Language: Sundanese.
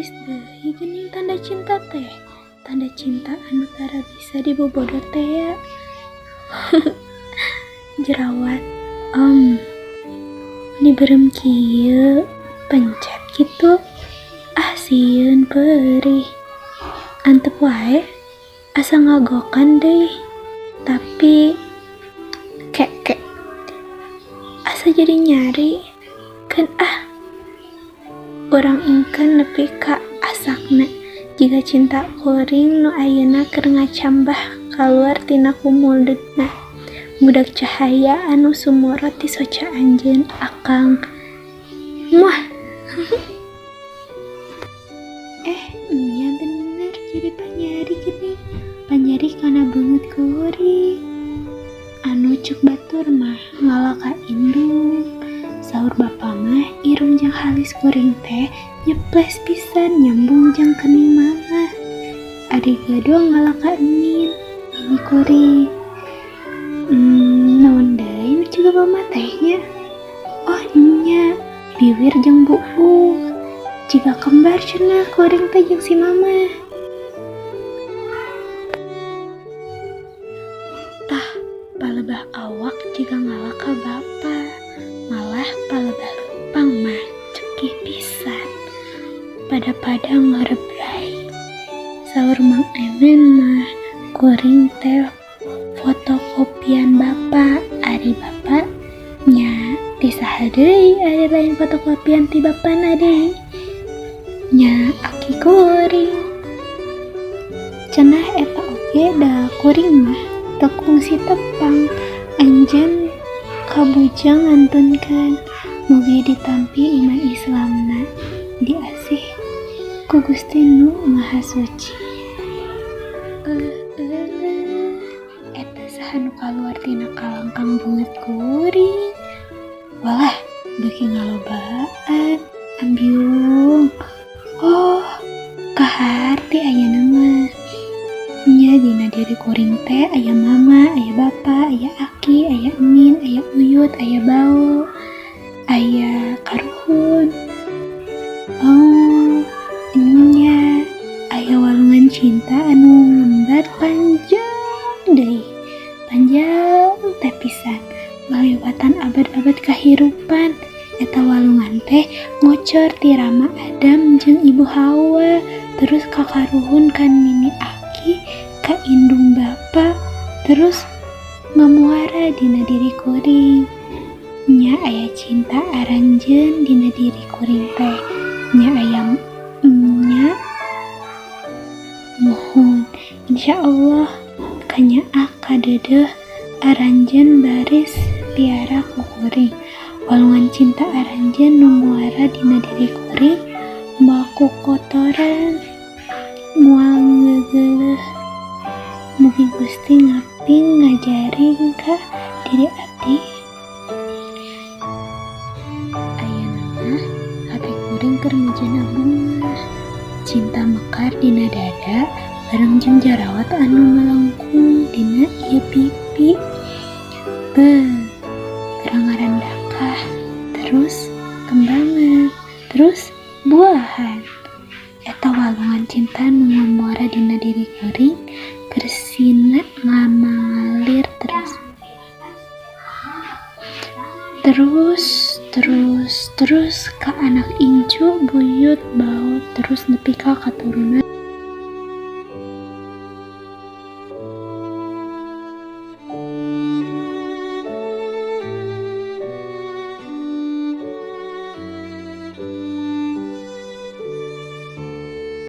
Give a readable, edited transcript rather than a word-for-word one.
geus deui geuning tanda cinta teh. Tanda cinta anu tara bisa dibobodo teh ya. Jerawat. Ini berem kieu pencet gitu. Sieun perih. Antep wae asa ngagokan deui. Tapi kek asa jadi nyari. Kan urang engkeun nepi ka asakna jika cinta kuring nu ayeuna keur ngacambah kaluar tina kumuldutna. Budak cahaya anu sumurot ti soca anjeun akang. Muah. Nya bener jadi panyari gini. Panyari kana beungeut kuring. Anu cuk batur mah ngalah ka indung. Saur bapa mah irung jeung halis kuring teh nyeples pisan nyambung jeung kening mama. Adik gadol ngalah ka emin. Ini kuring. Naon deui nu juga mama tehnya? Nya bibir jeung buuk. Jika kembar cenah kuring teh jeung si mama. Tah palebah awak jika ngalah ka bapa. Malah palebah lempang mah cekih pisan. Pada ngarebrai. Saur Mang Emen mah kuring teh fotokopian bapa. Ari bapa nya disaha deui ari lain fotokopian ti bapana deui. Nya aki kuring. Cenah eta oge da kuring mah teu kungsi tepang. Anjeun kabujang ngantunkeun mugi ditampi iman Islamna diasih ku Gusti Nu Maha Suci. Eta saha nu kaluar tina kalangkang beungeut kuring. Walah beuki ngalobaan ambiung. Kaharti ayeuna mah. Nya dina diri kuring teh aya mama, aya bapa, aya aki, aya emin, aya uyut, aya bau, aya karuhun. Nya aya walungan cinta anu ngembat panjang deui. Panjang teh pisan ngaliwatan abad-abad kahirupan. Eta walungan teh ngocor ti Rama Adam jeung Ibu Hawa, terus ka karuhun kan Nini Aki, ka indung bapa, terus ngamuara dina diri kuring. Nya aya cinta aranjeun dina diri kuring teh. Nya aya nya mohon insyaallah kanyaah kadeudeuh aranjeun baris piara ku kuring. Walungan cinta aranjeun nu muara dina diri kuring moal ku kotoran moal ngeugeuleuh. Mugi Gusti ngaping ngajaring ka diri abdi. Ayeuna mah hati kuring keur ngejana bunga. Cinta mekar dina dada bareng jeung jerawat anu melengkung dina ieu pipi. Gerangaran dakah, terus kembangan, terus buahan. Eta walungan cinta nu ngamuara dina diri kuring gersina ngamangalir terus ka anak incu, buyut, bau, terus nepi ka katurunan